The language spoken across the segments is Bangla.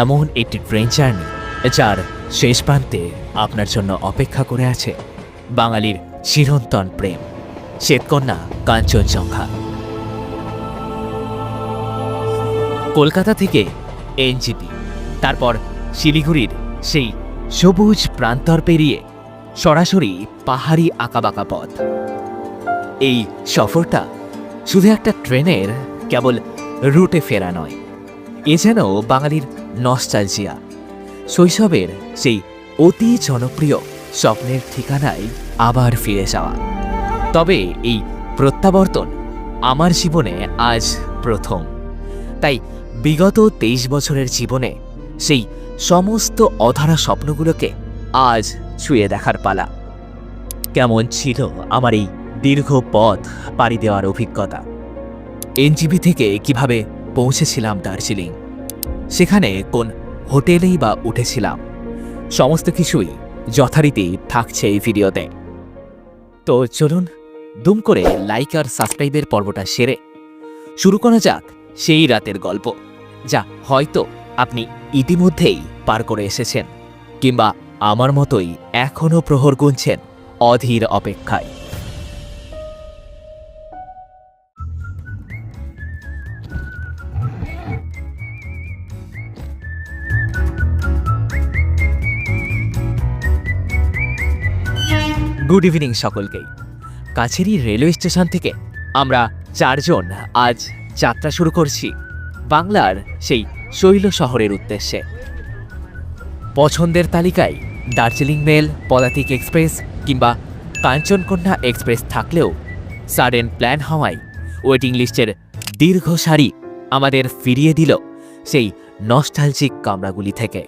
এমন একটি ট্রেন জার্নি যার শেষ প্রান্তে আপনার জন্য অপেক্ষা করে আছে বাঙালির চিরন্তন প্রেম, শ্বেতকন্যা কাঞ্চনজঙ্ঘা। কলকাতা থেকে এনজিপি, তারপর শিলিগুড়ির সেই সবুজ প্রান্তর পেরিয়ে সরাসরি পাহাড়ি আঁকাবাঁকা পথ। এই সফরটা শুধু একটা ট্রেনের কেবল রুটে ফেরা নয়, এ যেন বাঙালির নস্টালজিয়া, শৈশবের সেই অতি জনপ্রিয় স্বপ্নের ঠিকানায় আবার ফিরে যাওয়া। তবে এই প্রত্যাবর্তন আমার জীবনে আজ প্রথম, তাই বিগত 23 বছরের জীবনে সেই সমস্ত অধরা স্বপ্নগুলোকে আজ ছুঁয়ে দেখার পালা। কেমন ছিল আমার এই দীর্ঘ পথ পাড়ি দেওয়ার অভিজ্ঞতা, এনজিপি থেকে কিভাবে পৌঁছেছিলাম দার্জিলিং, সেখানে কোন হোটেলেই বা উঠেছিলাম, সমস্ত কিছুই যথারীতি থাকছে এই ভিডিওতে। তো চলুন দুম করে লাইক আর সাবস্ক্রাইবের পর্বটা সেরে শুরু করা যাক সেই রাতের গল্প, যা হয়তো আপনি ইতিমধ্যেই পার করে এসেছেন, কিংবা আমার মতোই এখনও প্রহর গুনছেন অধীর অপেক্ষায়। গুড ইভিনিং সকলকেই। কাছেরই রেলওয়ে স্টেশন থেকে আমরা 4 জন আজ যাত্রা শুরু করছি বাংলার সেই শৈল শহরের উদ্দেশ্যে। পছন্দের তালিকায় দার্জিলিং মেল, পদাতিক এক্সপ্রেস কিংবা কাঞ্চনকন্যা এক্সপ্রেস থাকলেও সাডেন প্ল্যান হওয়ায় ওয়েটিং লিস্টের দীর্ঘ সারি আমাদের ফিরিয়ে দিল সেই নস্টালজিক কামরাগুলি থেকে।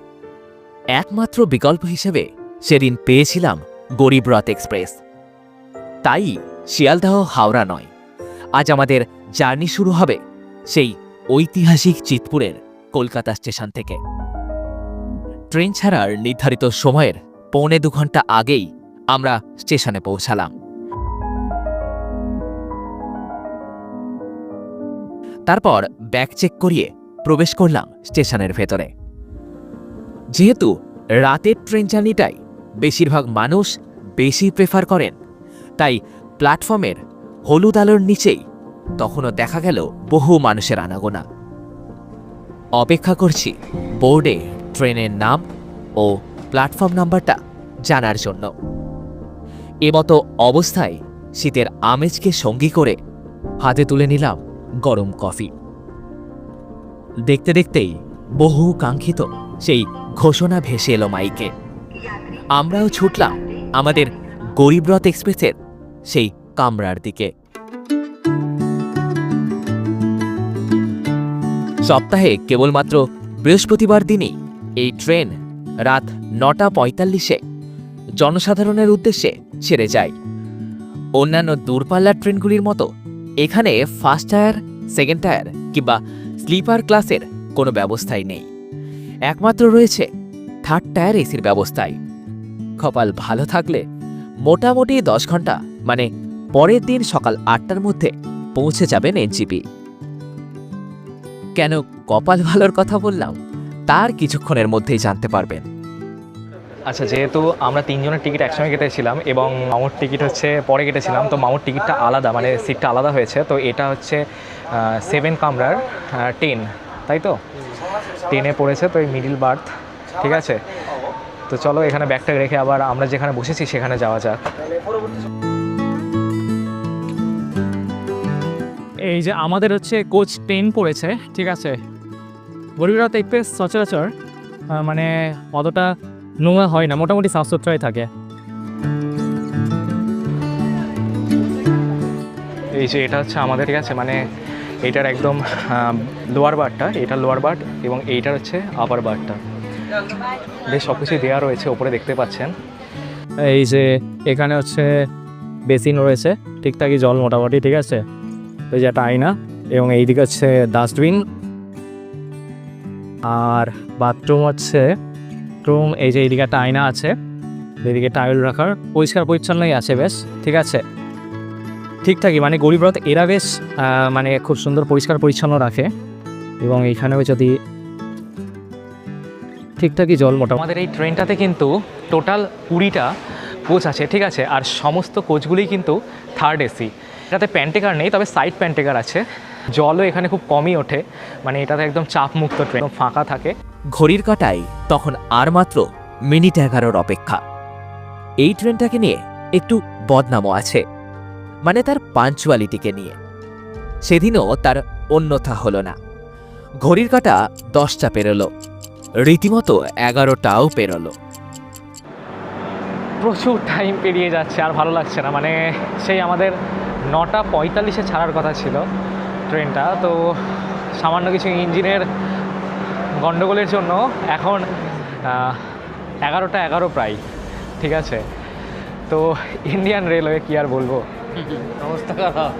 একমাত্র বিকল্প হিসেবে সেদিন পেয়েছিলাম গরিব রথ এক্সপ্রেস। তাই শিয়ালদাহ হাওড়া নয়, আজ আমাদের জার্নি শুরু হবে সেই ঐতিহাসিক চিতপুরের কলকাতা স্টেশন থেকে। ট্রেন ছাড়ার নির্ধারিত সময়ের 1.25 ঘন্টা আগেই আমরা স্টেশনে পৌঁছালাম। তারপর ব্যাগ চেক করিয়ে প্রবেশ করলাম স্টেশনের ভেতরে। যেহেতু রাতের ট্রেন জার্নিটাই বেশিরভাগ মানুষ বেশি প্রেফার করেন, তাই প্ল্যাটফর্মের হলুদ আলোর নিচেই তখনও দেখা গেল বহু মানুষের আনাগোনা। অপেক্ষা করছি বোর্ডে ট্রেনের নাম ও প্ল্যাটফর্ম নাম্বারটা জানার জন্য। এমতো অবস্থায় শীতের আমেজকে সঙ্গী করে হাতে তুলে নিলাম গরম কফি। দেখতে দেখতেই বহু কাঙ্ক্ষিত সেই ঘোষণা ভেসে এলো মাইকে। আমরাও ছুটলাম আমাদের গরিবরথ এক্সপ্রেসের সেই কামরার দিকে। সপ্তাহে কেবলমাত্র বৃহস্পতিবার দিনই এই ট্রেন রাত 9:45-এ জনসাধারণের উদ্দেশ্যে ছেড়ে যায়। অন্যান্য দূরপাল্লার ট্রেনগুলির মতো এখানে ফার্স্ট টায়ার, সেকেন্ড টায়ার কিংবা স্লিপার ক্লাসের কোনো ব্যবস্থাই নেই। একমাত্র রয়েছে থার্ড টায়ার এসির ব্যবস্থায়। কপাল ভালো থাকলে মোটামুটি 10 ঘন্টা মানে পরের দিন সকাল 8টার মধ্যে পৌঁছে যাবেন এনজিপি। কেন কপাল ভালোর কথা বললাম তার কিছুক্ষণের মধ্যেই জানতে পারবেন। আচ্ছা, যেহেতু আমরা 3 জনের টিকিট একসঙ্গে কেটেছিলাম এবং মামুর টিকিট হচ্ছে পরে কেটেছিলাম, তো মামুর টিকিটটা আলাদা, মানে সিটটা আলাদা হয়েছে। তো এটা হচ্ছে 7 কামরার 10, তাই তো 10-এ পড়েছে, তো এই মিডিল বার্থ, ঠিক আছে। তো চলো এখানে ব্যাগটা রেখে আবার আমরা যেখানে বসেছি সেখানে যাওয়া যাক। এই যে আমাদের হচ্ছে কোচ 10 পড়েছে, ঠিক আছে। গরিবরথ এক্সপ্রেস সচরাচর মানে অতটা নোংরা হয় না, মোটামুটি সাফ সুতরাই থাকে। এই যে এটা হচ্ছে আমাদের, ঠিক আছে, মানে এইটার একদম লোয়ার বার্থটা, এটা লোয়ার বার্থ এবং এইটার হচ্ছে আপার বার্থটা। বেশ সব কিছুই দেওয়া রয়েছে ওপরে, দেখতে পাচ্ছেন। এই যে এখানে হচ্ছে বেসিন রয়েছে, ঠিকঠাকই জল মোটামুটি, ঠিক আছে। এই যে একটা আয়না এবং এইদিকে হচ্ছে ডাস্টবিন আর বাথরুম হচ্ছে রুম। এই যে এইদিকে একটা আয়না আছে, এদিকে টাওয়েল রাখার, পরিষ্কার পরিচ্ছন্নই আছে বেশ, ঠিক আছে, ঠিকঠাকই। মানে গরিবরথ এরা বেশ মানে খুব সুন্দর পরিষ্কার পরিচ্ছন্ন রাখে। এবং এইখানেও যদি ঠিকঠাকই জল মোটামুটি। আমাদের এই ট্রেনটাতে কিন্তু টোটাল 20টা কোচ আছে, ঠিক আছে, আর সমস্ত কোচগুলোই কিন্তু থার্ড এসি। এটাতে প্যান্টেকার নেই, তবে সাইড প্যান্টেকার আছে। জলও এখানে খুব কমই ওঠে, মানে এটাতে একদম চাপমুক্ত ট্রেন, ফাঁকা থাকে। ঘড়ির কাঁটায় তখন আর মাত্র মিনিট 11 অপেক্ষা। এই ট্রেনটাকে নিয়ে একটু বদনামও আছে, মানে তার পাঞ্চুয়ালিটিকে নিয়ে। সেদিনও তার অন্যথা হলো না। ঘড়ির কাঁটা 10টা পেরোলো, রীতিমতো 11টাও পেরোলো। প্রচুর টাইম পেরিয়ে যাচ্ছে, আর ভালো লাগছে না। মানে সেই আমাদের 9টা 45-এ ছাড়ার কথা ছিল ট্রেনটা, তো সামান্য কিছু ইঞ্জিনের গণ্ডগোলের জন্য এখন 11টা 11 প্রায়, ঠিক আছে। তো ইন্ডিয়ান রেলওয়ে কি আর বলবো, অবস্থা খারাপ।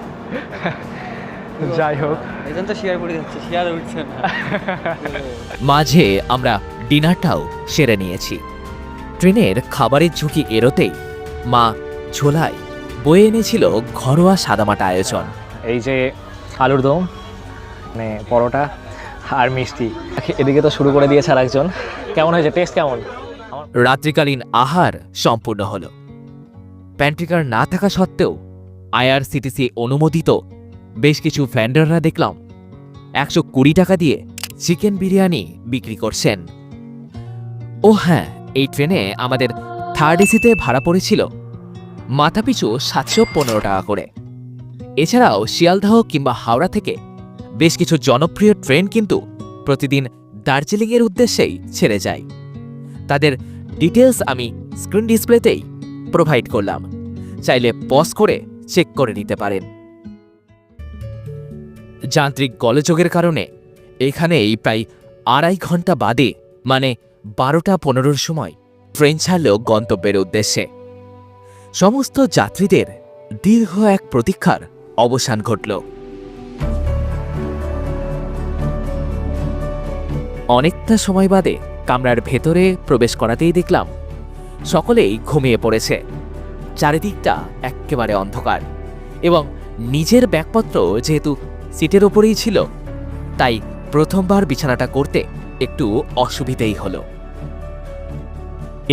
যাই হোক। এখন তো শেয়ার পড়ে যাচ্ছে, শেয়ার উঠছে না। মাঝে আমরা ডিনারটাও সেরে নিয়েছি। ট্রেনের খাবারের ঝুঁকি এড়োতেই মা ঝোলায় বয়ে এনেছিল ঘরোয়া সাদামাটা আয়োজন। এই যে আলুর দম, মানে পরোটা আর মিষ্টি, এদিকে তো শুরু করে দিয়েছে আর একজন। কেমন হয়েছে, টেস্ট কেমন? রাত্রিকালীন আহার সম্পূর্ণ হলো। প্যান্ট্রিকার না থাকা সত্ত্বেও আইআরসিটিসি অনুমোদিত বেশ কিছু ভেন্ডাররা দেখলাম 120 টাকা দিয়ে চিকেন বিরিয়ানি বিক্রি করছেন। ও হ্যাঁ, এই ট্রেনে আমাদের থার্ড এসিতে ভাড়া পড়েছিল মাথাপিছু 715 টাকা করে। এছাড়াও শিয়ালদহ কিংবা হাওড়া থেকে বেশ কিছু জনপ্রিয় ট্রেন কিন্তু প্রতিদিন দার্জিলিংয়ের উদ্দেশ্যেই ছেড়ে যায়। তাদের ডিটেলস আমি স্ক্রিন ডিসপ্লেতেই প্রোভাইড করলাম, চাইলে পজ করে চেক করে নিতে পারেন। যান্ত্রিক গোলযোগের কারণে এখানেই প্রায় 2.5 ঘন্টা বাদে, মানে 12টা 15-র সময় ট্রেন ছাড়ল গন্তব্যের উদ্দেশ্যে। সমস্ত যাত্রীদের দীর্ঘ এক প্রতীক্ষার অবসান ঘটল। অনেকটা সময় বাদে কামরার ভেতরে প্রবেশ করাতেই দেখলাম সকলেই ঘুমিয়ে পড়েছে। চারিদিকটা একেবারে অন্ধকার, এবং নিজের ব্যাগপত্র যেহেতু সিটের ওপরেই ছিল, তাই প্রথমবার বিছানাটা করতে একটু অসুবিধেই হলো।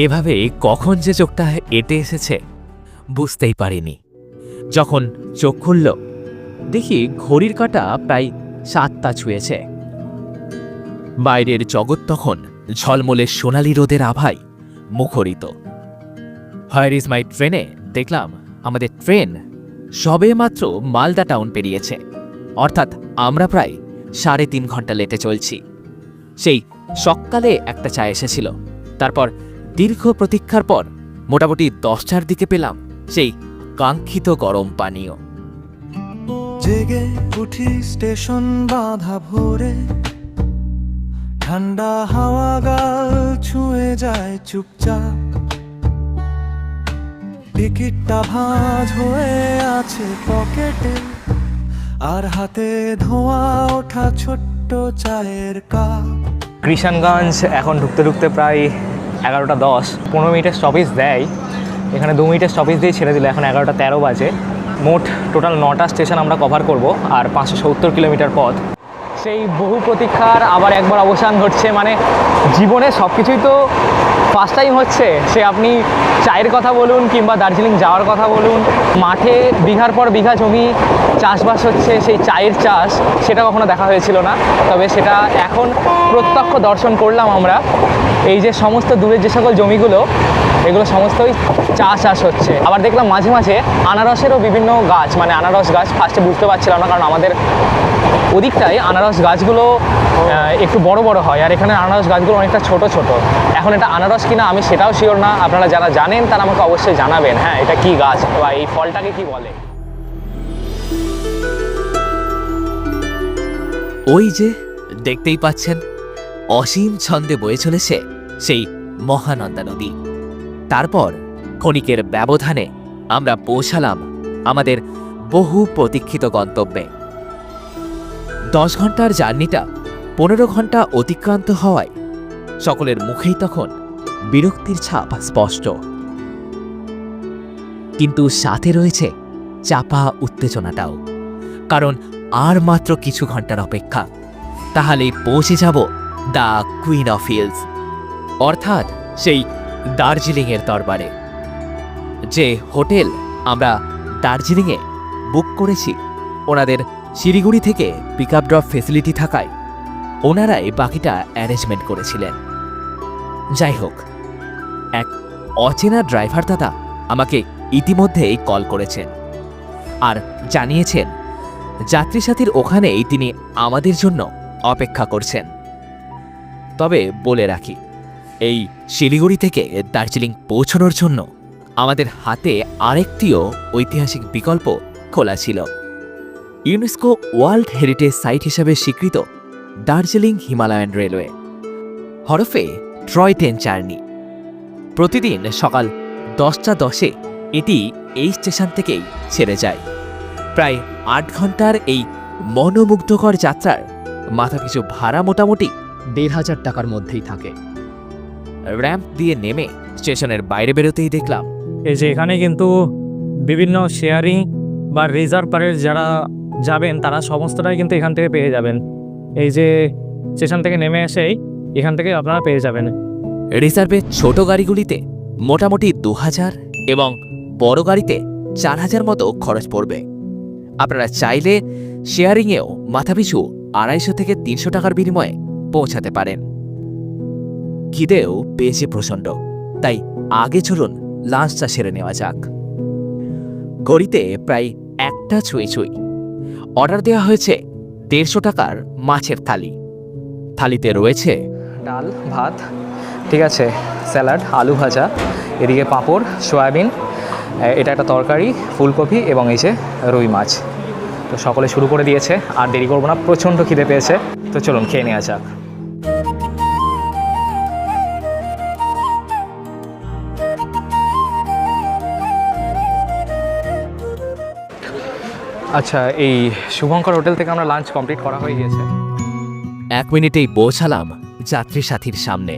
এভাবে কখন যে চোখটা এঁটে এসেছে বুঝতেই পারিনি। যখন চোখ খুলল দেখি ঘড়ির কাঁটা প্রায় 7টা ছুঁয়েছে। বাইরের জগৎ তখন ঝলমলে সোনালি রোদের আভায় মুখরিত। হোয়ার ইজ মাই ট্রেনে দেখলাম আমাদের ট্রেন সবে মাত্র মালদা টাউন পেরিয়েছে, অর্থাৎ আমরা প্রায় 3.5 ঘন্টা লেটে চলছি। সেই সকালে একটা চা এসেছিল, তারপর দীর্ঘ প্রতীক্ষার পর মোটামুটি 10টার দিকে পেলাম সেই কাঙ্ক্ষিত গরম পানীয়। জেগে উঠি স্টেশন বাঁধা ভোরে, ঠান্ডা হাওয়া গাল ছুঁয়ে যায় চুপচাপ, টিকিটটা ভাঁজ হয়ে আছে পকেটে, আর হাতে ধোঁয়া ওঠা ছোট্ট চায়ের কাপ। কৃষাণগঞ্জ এখন ঢুকতে ঢুকতে প্রায় 11টা 10, 15 মিনিটের স্টপেজ দেয়, এখানে 2 মিনিটের স্টপেজ দিয়ে ছেড়ে দিল। এখন 11টা 13 বাজে। মোট টোটাল 9টা স্টেশন আমরা কভার করব, আর 570 কিলোমিটার পথ। সেই বহু প্রতীক্ষার আবার একবার অবসান ঘটছে। মানে জীবনে সব কিছুই তো ফার্স্ট টাইম হচ্ছে, সে আপনি চায়ের কথা বলুন কিংবা দার্জিলিং যাওয়ার কথা বলুন, মাঠে বিঘার পর বিঘা জমি চাষবাস হচ্ছে, সেই চায়ের চাষ, সেটা কখনো দেখা হয়েছিল না। তবে সেটা এখন প্রত্যক্ষ দর্শন করলাম আমরা। এই যে সমস্ত দূরের যে সকল জমিগুলো, এগুলো সমস্তই চাষ হচ্ছে। আবার দেখলাম মাঝে মাঝে আনারসেরও বিভিন্ন গাছ, মানে আনারস গাছ। ফার্স্টে বুঝতে পারছিলাম না, কারণ আমাদের ওদিকটায় আনারস গাছগুলো একটু বড় বড় হয়, আর এখানে আনারস গাছগুলো অনেকটা ছোট ছোট। এখন এটা আনারস কিনা আমি সেটাও শিওর না। আপনারা যারা জানেন তারা আমাকে অবশ্যই জানাবেন, হ্যাঁ এটা কি গাছ বা এই ফলটাকে কি বলে। ওই যে দেখতেই পাচ্ছেন অসীম ছন্দে বয়ে চলেছে সেই মহানন্দা নদী। তারপর ক্ষণিকের ব্যবধানে আমরা পৌঁছালাম আমাদের বহু প্রতীক্ষিত গন্তব্যে। 10 ঘন্টার জার্নিটা 15 ঘন্টা অতিক্রান্ত হওয়ায় সকলের মুখেই তখন বিরক্তির ছাপ স্পষ্ট, কিন্তু সাথে রয়েছে চাপা উত্তেজনাটাও। কারণ আর মাত্র কিছু ঘন্টার অপেক্ষা, তাহলেই পৌঁছে যাব দ্য কুইন অফ হিলস। অর্থাৎ সেই দার্জিলিংয়ের দরবারে। যে হোটেল আমরা দার্জিলিংয়ে বুক করেছি, ওনাদের শিলিগুড়ি থেকে পিক আপ ড্রপ ফেসিলিটি থাকায় ওনারাই বাকিটা অ্যারেঞ্জমেন্ট করেছিলেন। যাই হোক, এক অচেনা ড্রাইভার দাদা আমাকে ইতিমধ্যেই কল করেছেন আর জানিয়েছেন যাত্রী সাথীর ওখানেই তিনি আমাদের জন্য অপেক্ষা করছেন। তবে বলে রাখি, এই শিলিগুড়ি থেকে দার্জিলিং পৌঁছানোর জন্য আমাদের হাতে আরেকটিও ঐতিহাসিক বিকল্প খোলা ছিল। ইউনেস্কো ওয়ার্ল্ড হেরিটেজ সাইট হিসেবে স্বীকৃত দার্জিলিং হিমালয়ান রেলওয়ে, হরফে টয় ট্রেন জার্নি। প্রতিদিন সকাল 10টা 10-এ এটি এই স্টেশন থেকেই ছেড়ে যায়। প্রায় 8 ঘন্টার এই মনোমুগ্ধকর যাত্রার মাথাপিছু ভাড়া মোটামুটি 1,500 টাকার মধ্যেই থাকে। র্যাম্প দিয়ে নেমে স্টেশনের বাইরে বেরোতেই দেখলাম এই যে এখানে কিন্তু বিভিন্ন শেয়ারিং বা রিজার্ভারের যারা যাবেন তারা সমস্তটাই কিন্তু এখান থেকে পেয়ে যাবেন। এই যে স্টেশন থেকে নেমে এসেই এখান থেকে আপনারা পেয়ে যাবেন। রিজার্ভের ছোট গাড়িগুলিতে মোটামুটি 2,000 এবং বড় গাড়িতে 4,000 মতো খরচ পড়বে। আপনারা চাইলে শেয়ারিংয়েও মাথাপিছু 250 থেকে 300 টাকার বিনিময়ে পৌঁছাতে পারেন। খিদেও পেয়েছে প্রচণ্ড, তাই আগে চলুন লাঞ্চটা সেরে নেওয়া যাক। ঘড়িতে প্রায় 1টা ছুঁই। অর্ডার দেওয়া হয়েছে 150 টাকার মাছের থালি। থালিতে রয়েছে ডাল, ভাত, ঠিক আছে, স্যালাড, আলু ভাজা, এদিকে পাঁপড়, সয়াবিন, এটা একটা তরকারি, ফুলকপি এবং এই যে রুই মাছ। তো সকলে শুরু করে দিয়েছে, আর দেরি করবো না, প্রচণ্ড খিদে পেয়েছে। তো চলুন খেয়ে নেওয়া যাক। আচ্ছা, এই শুভঙ্কর হোটেল থেকে আমরা লাঞ্চ কমপ্লিট করা হয়ে গিয়েছে। 1 মিনিটেই পৌঁছালাম যাত্রী সাথীর সামনে।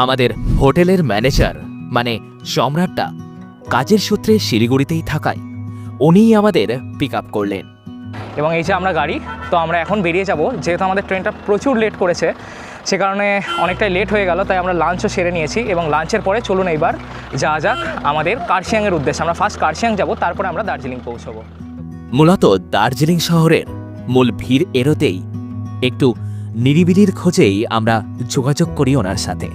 আমাদের হোটেলের ম্যানেজার মানে সম্রাটটা কাজের সূত্রে শিলিগুড়িতেই থাকায় উনিই আমাদের পিক আপ করলেন। এবং এই যে আমরা গাড়ি, তো আমরা এখন বেরিয়ে যাব। যেহেতু আমাদের ট্রেনটা প্রচুর লেট করেছে, সে কারণে অনেকটাই লেট হয়ে গেল, তাই আমরা লাঞ্চও সেরে নিয়েছি। এবং লাঞ্চের পরে চলুন এইবার যাওয়া যাক আমাদের কার্শিয়াংয়ের উদ্দেশ্যে। আমরা ফার্স্ট কার্শিয়াং যাব, তারপরে আমরা দার্জিলিং পৌঁছবো। মূলত দার্জিলিং শহরের মূল ভিড় এড়োতেই একটু নিরিবিলির খোঁজেই আমরা যোগাযোগ করি ওনার সাথে।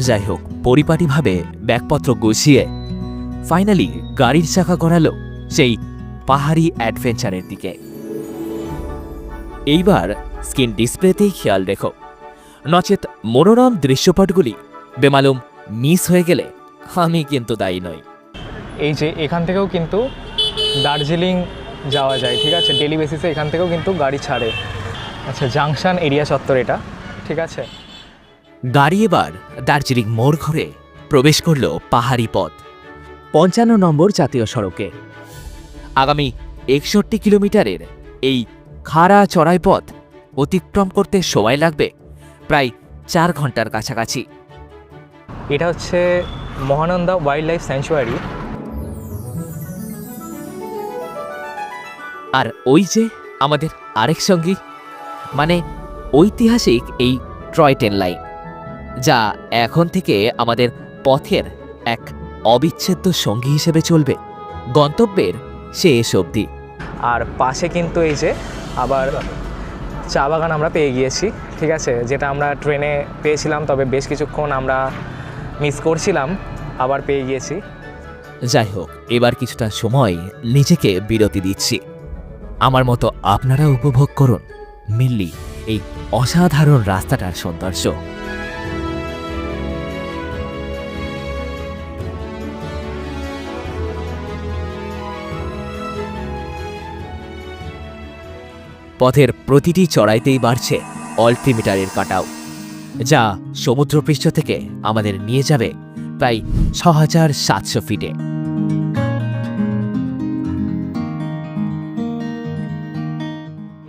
যাই হোক, পরিপাটিভাবে ব্যাগপত্র গুছিয়ে ফাইনালি গাড়ির চাকা গড়ালো সেই পাহাড়ি অ্যাডভেঞ্চারের দিকে। এইবার স্ক্রিন ডিসপ্লেতেই খেয়াল রেখো, নচেত মনোরম দৃশ্যপটগুলি বেমালুম মিস হয়ে গেলে আমি কিন্তু দায়ী নই। এই যে এখান থেকেও কিন্তু দার্জিলিং যাওয়া যায়, ঠিক আছে, ডেলি বেসিসে এখান থেকেও কিন্তু গাড়ি ছাড়ে। আচ্ছা, জাংশন এরিয়া চত্বর এটা, ঠিক আছে। গাড়ি এবার দার্জিলিং মোড় ঘরে প্রবেশ করল পাহাড়ি পথ 55 নম্বর জাতীয় সড়কে। আগামী 61 কিলোমিটারের এই খাড়া চড়াই পথ অতিক্রম করতে সময় লাগবে প্রায় 4 ঘন্টার কাছাকাছি। এটা হচ্ছে মহানন্দা ওয়াইল্ড লাইফ স্যাংচুয়ারি। আর ওই যে আমাদের আরেক সঙ্গী, মানে ঐতিহাসিক এই টয় ট্রেন লাইন, যা এখন থেকে আমাদের পথের এক অবিচ্ছেদ্য সঙ্গী হিসেবে চলবে গন্তব্যের শেষ অবধি। আর পাশে কিন্তু এই যে আবার চা বাগান আমরা পেয়ে গিয়েছি, ঠিক আছে, যেটা আমরা ট্রেনে পেয়েছিলাম, তবে বেশ কিছুক্ষণ আমরা মিস করছিলাম, আবার পেয়ে গিয়েছি। যাই হোক, এবার কিছুটা সময় নিজেকে বিরতি দিচ্ছি। আমার মতো আপনারা উপভোগ করুন মিল্লি এই অসাধারণ রাস্তাটার সৌন্দর্য। পথের প্রতিটি চড়াইতেই বাড়ছে অল্টিমিটারের কাটাও, যা সমুদ্রপৃষ্ঠ থেকে আমাদের নিয়ে যাবে প্রায় 6,700 ফিটে।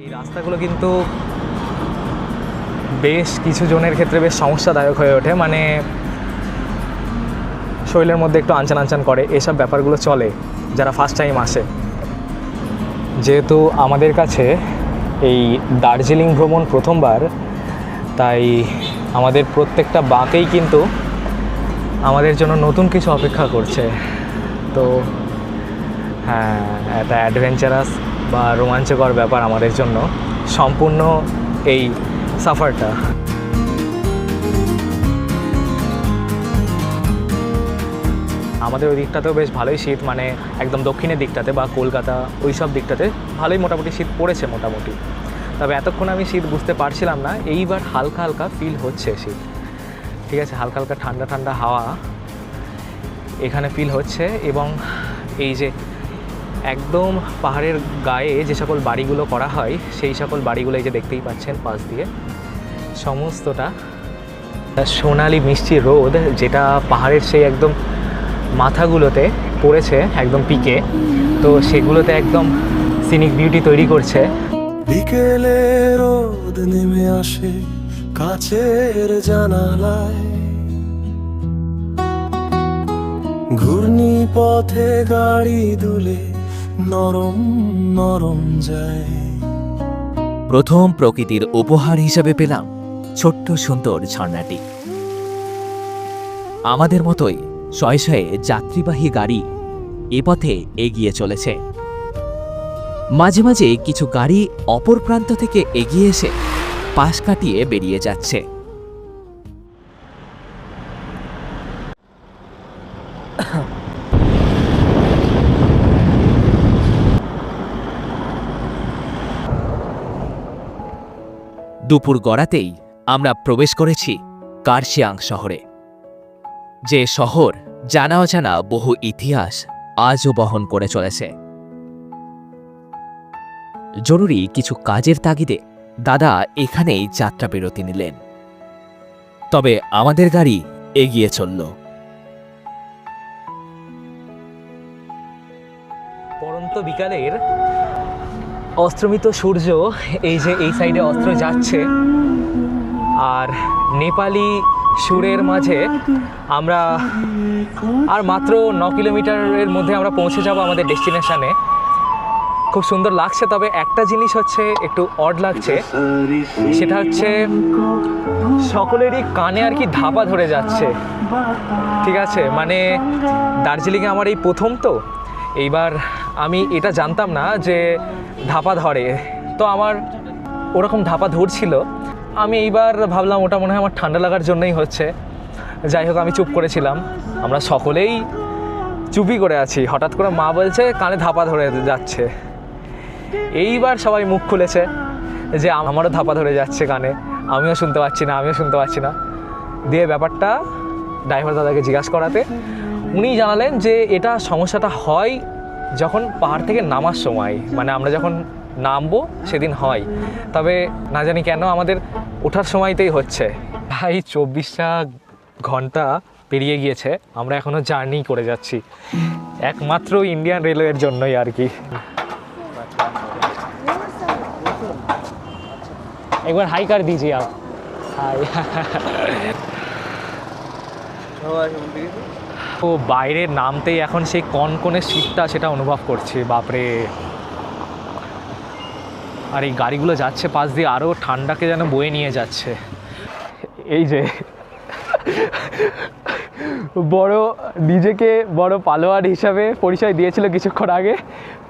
এই রাস্তাগুলো কিন্তু বেশ কিছু জনের ক্ষেত্রে বেশ সমস্যাদায়ক হয়ে ওঠে, মানে শরীরের মধ্যে একটু আনচান আনচান করে, এসব ব্যাপারগুলো চলে যারা ফার্স্ট টাইম আসে। যেহেতু আমাদের কাছে এই দার্জিলিং ভ্রমণ প্রথমবার, তাই আমাদের প্রত্যেকটা বাঁকেই কিন্তু আমাদের জন্য নতুন কিছু অপেক্ষা করছে। তো হ্যাঁ, একটা অ্যাডভেঞ্চারাস বা রোমাঞ্চকর ব্যাপার আমাদের জন্য সম্পূর্ণ এই সাফারটা। আমাদের ওই দিকটাতেও বেশ ভালোই শীত, মানে একদম দক্ষিণের দিকটাতে বা কলকাতা ওই সব দিকটাতে ভালোই মোটামুটি শীত পড়েছে মোটামুটি। তবে এতক্ষণ আমি শীত বুঝতে পারছিলাম না, এইবার হালকা হালকা ফিল হচ্ছে শীত। ঠিক আছে, হালকা হালকা ঠান্ডা ঠান্ডা হাওয়া এখানে ফিল হচ্ছে। এবং এই যে একদম পাহাড়ের গায়ে যে সকল বাড়িগুলো করা হয়, সেই সকল বাড়িগুলো এই যে দেখতেই পাচ্ছেন পাশ দিয়ে সমস্তটা সোনালি মিষ্টি রোদ, যেটা পাহাড়ের সেই একদম মাথাগুলোতে পড়েছে একদম পিকে, তো সেগুলোতে একদম সিনিক বিউটি তৈরি করছে। বিকেলে রোদ নেমে আসে কাছের জানালায়, ঘূর্ণি পথে গাড়ি দুলে নরম নরম যায়। প্রথম প্রকৃতির উপহার হিসেবে পেলাম ছোট্ট সুন্দর ঝর্ণাটি। আমাদের মতোই শয়ে শয়ে যাত্রীবাহী গাড়ি এ পথে এগিয়ে চলেছে। মাঝে মাঝে কিছু গাড়ি অপর প্রান্ত থেকে এগিয়ে এসে পাশ কাটিয়ে বেরিয়ে যাচ্ছে। দুপুর গড়াতেই আমরা প্রবেশ করেছি কার্শিয়াং শহরে, যে শহর জানা অজানা বহু ইতিহাস আজও বহন করে চলেছে। জরুরি কিছু কাজের তাগিদে দাদা এখানেই যাত্রা বিরতি নিলেন, তবে আমাদের গাড়ি এগিয়ে চলল। পরন্ত বিকালের অস্ত্রমিত সূর্য এই যে এই সাইডে অস্ত্র যাচ্ছে, আর নেপালি সুরের মাঝে আমরা আর মাত্র 9 কিলোমিটারের মধ্যে আমরা পৌঁছে যাব আমাদের ডেস্টিনেশনে। খুব সুন্দর লাগছে, তবে একটা জিনিস হচ্ছে একটু অড লাগছে, সেটা হচ্ছে সকলেরই কানে আর কি ধাপা ধরে যাচ্ছে। ঠিক আছে, মানে দার্জিলিংয়ে আমার এই প্রথম, তো এইবার আমি এটা জানতাম না যে ধাপা ধরে, তো আমার ওরকম ধাপা ধরছিল। আমি এইবার ভাবলাম ওটা মনে হয় আমার ঠান্ডা লাগার জন্যই হচ্ছে। যাই হোক, আমি চুপ করেছিলাম, আমরা সকলেই চুপই করে আছি। হঠাৎ করে মা বলছে কানে ধাপা ধরে যাচ্ছে। এইবার সবাই মুখ খুলেছে যে আমারও ধাপা ধরে যাচ্ছে কানে, আমিও শুনতে পাচ্ছি না। দিয়ে ব্যাপারটা ড্রাইভার দাদাকে জিজ্ঞাসা করাতে উনি জানালেন যে এটা সমস্যাটা হয় যখন পাহাড় থেকে নামার সময়, মানে আমরা যখন নামবো সেদিন হয়, তবে না জানি কেন আমাদের ওঠার সময়তেই হচ্ছে। ভাই 24টা ঘন্টা পেরিয়ে গিয়েছে, আমরা এখনও জার্নি করে যাচ্ছি একমাত্র ইন্ডিয়ান রেলওয়ের জন্যই আর কি। একবার হাই কার দিজিয়ে আপ। হাই। তো বাইরে নামতেই এখন সেই কনকনে শীতটা সেটা অনুভব করছি, বাপরে। আর এই গাড়িগুলো যাচ্ছে পাশ দিয়ে, আরও ঠান্ডাকে যেন বয়ে নিয়ে যাচ্ছে। এই যে নিজেকে বড় পালোয়ার হিসাবে পরিচয় দিয়েছিল কিছুক্ষণ আগে,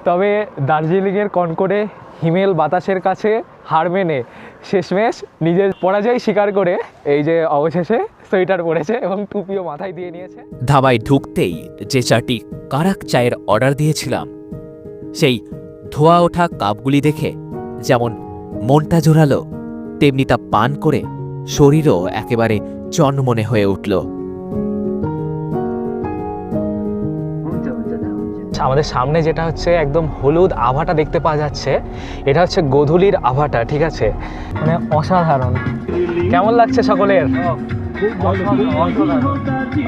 তবে দার্জিলিংয়ের কনকনে হিমেল বাতাসের কাছে হার মেনে শেষমেশ নিজের পরাজয় স্বীকার করে এই যে অবশেষে সোয়েটার পরেছে এবং টুপিও মাথায় দিয়ে নিয়েছে। ধাবায় ঢুকতেই যে চারটি কারাক চায়ের অর্ডার দিয়েছিলাম, সেই ধোয়া ওঠা কাপগুলি দেখে যেমন মনটা জোরালো, তেমনি তা পান করে শরীরও একেবারে চনমনে হয়ে উঠল। আমাদের সামনে যেটা হচ্ছে একদম হলুদ আভাটা দেখতে পাওয়া যাচ্ছে, এটা হচ্ছে গোধূলির আভাটা। ঠিক আছে, মানে অসাধারণ। কেমন লাগছে সকলের?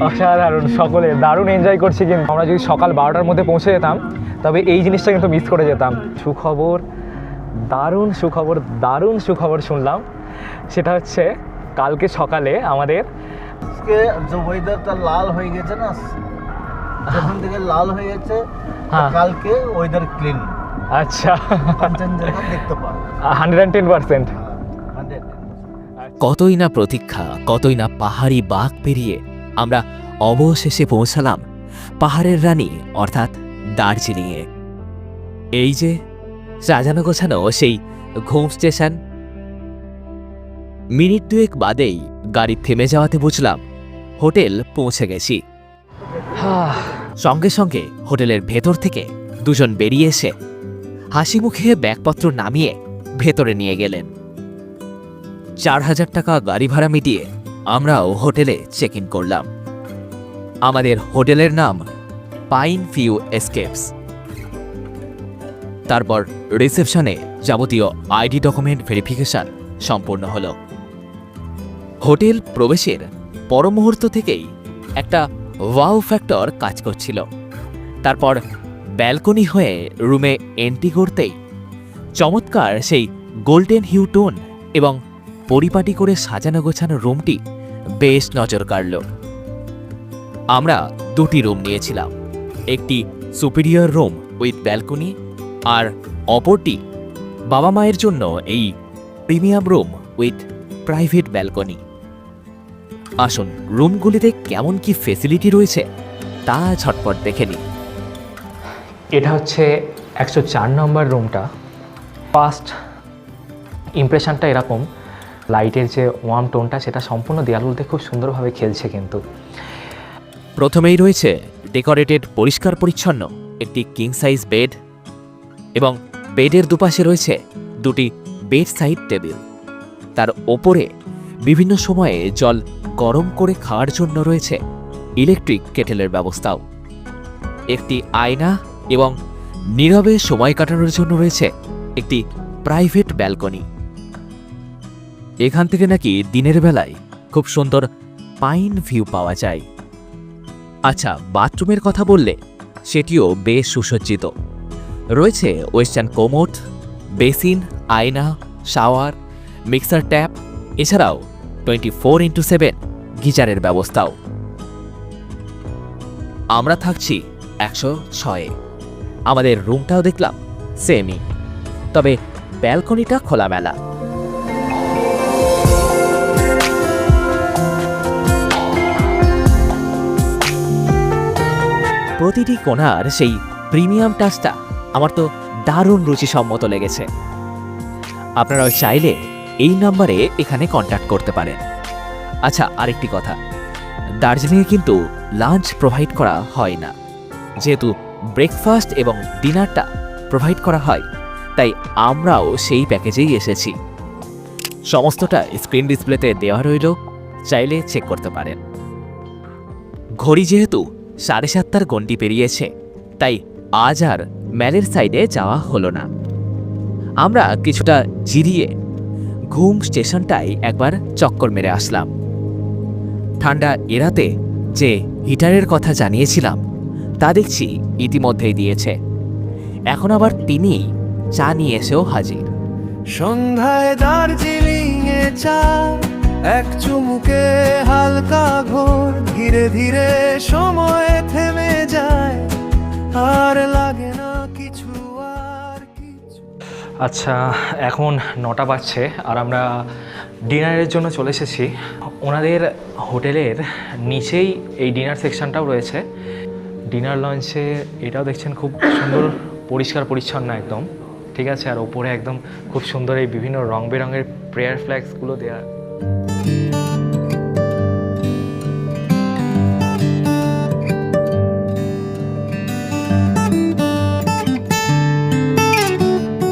অসাধারণ, সকলে দারুণ এনজয় করছি। কিন্তু আমরা যদি সকাল 12টার মধ্যে পৌঁছে যেতাম তবে এই জিনিসটা কিন্তু মিস করে যেতাম। সুখবর, দারুণ সুখবর শুনলাম, সেটা হচ্ছে কালকে সকালে আমাদের আজকে যে ওয়েদারটা লাল হয়ে গেছে না, যখন থেকে লাল হয়ে গেছে, কালকে ওয়েদার ক্লিন। আচ্ছা, কাঞ্চনজঙ্ঘা দেখতে পাওয়া 110%। কতই না প্রতীক্ষা, কতই না পাহাড়ি বাঁক পেরিয়ে আমরা অবশেষে পৌঁছালাম পাহাড়ের রানী অর্থাৎ দার্জিলিংয়ে। এই যে সাজানো গোছানো সেই ঘুম স্টেশন। মিনিট দুয়েক বাদেই গাড়ি থেমে যাওয়াতে বুঝলাম হোটেল পৌঁছে গেছি। সঙ্গে সঙ্গে হোটেলের ভেতর থেকে দুজন বেরিয়ে এসে হাসি মুখে ব্যাগপত্র নামিয়ে ভেতরে নিয়ে গেলেন। 4,000 টাকা গাড়ি ভাড়া মিটিয়ে আমরাও হোটেলে চেক ইন করলাম। আমাদের হোটেলের নাম পাইন ভিউ এস্কেপস। তারপর রিসেপশনে যাবতীয় আইডি ডকুমেন্ট ভেরিফিকেশন সম্পূর্ণ হলো। হোটেল প্রবেশের পর মুহূর্ত থেকেই একটা ওয়াও ফ্যাক্টর কাজ করছিল। তারপর ব্যালকনি হয়ে রুমে এন্ট্রি করতেই চমৎকার সেই গোল্ডেন হিউ টোন এবং পরিপাটি করে সাজানো গোছানো রুমটি বেশ নজর কাড়ল। আমরা দুটি রুম নিয়েছিলাম, একটি সুপিরিয়র রুম উইথ ব্যালকনি আর অপরটি বাবা মায়ের জন্য এই premium room with private balcony. আসুন রুমগুলিতে কেমন কি ফেসিলিটি রয়েছে তা ঝটপট দেখে নিই। এটা হচ্ছে 104 নম্বর রুমটা। ফার্স্ট ইমপ্রেশনটা এরকম, লাইটের যে ওয়ার্ম টোনটা সেটা সম্পূর্ণ দেয়ালগুলোতে খুব সুন্দরভাবে খেলছে। কিন্তু প্রথমেই রয়েছে ডেকোরেটেড পরিষ্কার পরিচ্ছন্ন একটি কিং সাইজ বেড এবং বেডের দুপাশে রয়েছে দুটি বেড সাইড টেবিল। তার ওপরে বিভিন্ন সময়ে জল গরম করে খাওয়ার জন্য রয়েছে ইলেকট্রিক কেটেলের ব্যবস্থাও। একটি আয়না এবং নীরবে সময় কাটানোর জন্য রয়েছে একটি প্রাইভেট ব্যালকনি। এখান থেকে নাকি দিনের বেলায় খুব সুন্দর পাইন ভিউ পাওয়া যায়। আচ্ছা, বাথরুমের কথা বললে সেটিও বেশ সুসজ্জিত। রয়েছে ওয়েস্টার্ন কোমোড, বেসিন, আয়না, শাওয়ার, মিক্সার ট্যাপ, এছাড়াও 24x7 গিজারের ব্যবস্থাও। আমরা থাকছি 106-এ। আমাদের রুমটাও দেখলাম সেমই, তবে ব্যালকনিটা খোলামেলা। প্রতিটি কোণার সেই প্রিমিয়াম টাচটা আমার তো দারুণ রুচিসম্মত লেগেছে। আপনারাও চাইলে এই নাম্বারে এখানে কন্ট্যাক্ট করতে পারেন। আচ্ছা, আরেকটি কথা, দার্জিলিংয়ে কিন্তু লাঞ্চ প্রোভাইড করা হয় না। যেহেতু ব্রেকফাস্ট এবং ডিনারটা প্রোভাইড করা হয়, তাই আমরাও সেই প্যাকেজেই এসেছি। সমস্তটা স্ক্রিন ডিসপ্লেতে দেওয়া রইল, চাইলে চেক করতে পারেন। ঘড়ি যেহেতু 7:30 গণ্ডি পেরিয়েছে, তাই আজ আর ম্যালের সাইডে যাওয়া হলো না। আমরা কিছুটা জিরিয়ে ঘুম স্টেশনটাই একবার চক্কর মেরে আসলাম। ঠান্ডা এড়াতে যে হিটারের কথা জানিয়েছিলাম তা দেখছি ইতিমধ্যেই দিয়েছে। এখন আবার তিনি চা নিয়ে এসেও হাজির। সন্ধ্যায় দার্জিলিং এ চা, এক চুমুকে হালকা ঘোর, ধীরে ধীরে সময় থেমে যায়, আর লাগে না কিছু আর কিছু। আচ্ছা, এখন 9টা বাজছে আর আমরা ডিনারের জন্য চলে এসেছি। ওনাদের হোটেলের নিচেই এই ডিনার সেকশনটাও রয়েছে। ডিনার লঞ্চে এটাও দেখছেন খুব সুন্দর পরিষ্কার পরিচ্ছন্ন একদম, ঠিক আছে। আর ওপরে একদম খুব সুন্দর এই বিভিন্ন রং বেরঙের প্রেয়ার ফ্ল্যাগসগুলো দেওয়া।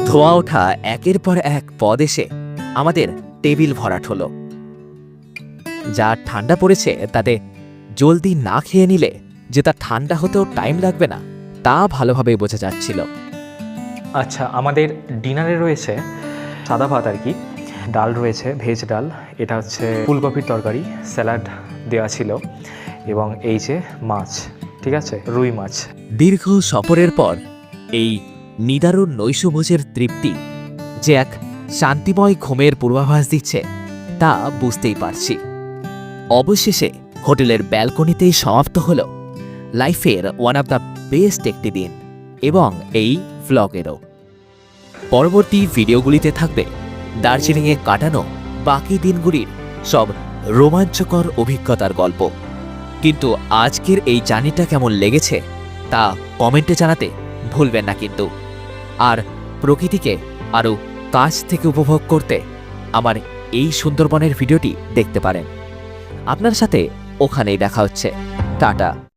ধোয়া ওঠা একের পর এক পদ এসে আমাদের টেবিল ভরাট হলো। যা ঠান্ডা পড়েছে তাতে জলদি না খেয়ে নিলে যে তা ঠান্ডা হতেও টাইম লাগবে না তা ভালোভাবে বোঝা যাচ্ছিল। আচ্ছা, আমাদের ডিনারে রয়েছে সাদা ভাত আর কি, ডাল রয়েছে, ভেজ ডাল, এটা হচ্ছে ফুলকপির তরকারি, স্যালাড দেওয়া ছিল এবং এই যে মাছ, ঠিক আছে, রুই মাছ। দীর্ঘ সফরের পর এই নিদারুণ নৈশভোজের তৃপ্তি যে এক শান্তিময় ঘুমের পূর্বাভাস দিচ্ছে তা বুঝতেই পারছি। অবশেষে হোটেলের ব্যালকনিতেই সমাপ্ত হল লাইফের ওয়ান অফ দ্য বেস্ট একটি দিন এবং এই ভ্লগেরও। পরবর্তী ভিডিওগুলিতে থাকবে দার্জিলিংয়ে কাটানো বাকি দিনগুলির সব রোমাঞ্চকর অভিজ্ঞতার গল্প। কিন্তু আজকের এই জার্নিটা কেমন লেগেছে তা কমেন্টে জানাতে ভুলবেন না কিন্তু। আর প্রকৃতিকে আরও কাছ থেকে উপভোগ করতে আমার এই সুন্দরবনের ভিডিওটি দেখতে পারেন। আপনার সাথে ওখানেই দেখা হচ্ছে। টাটা।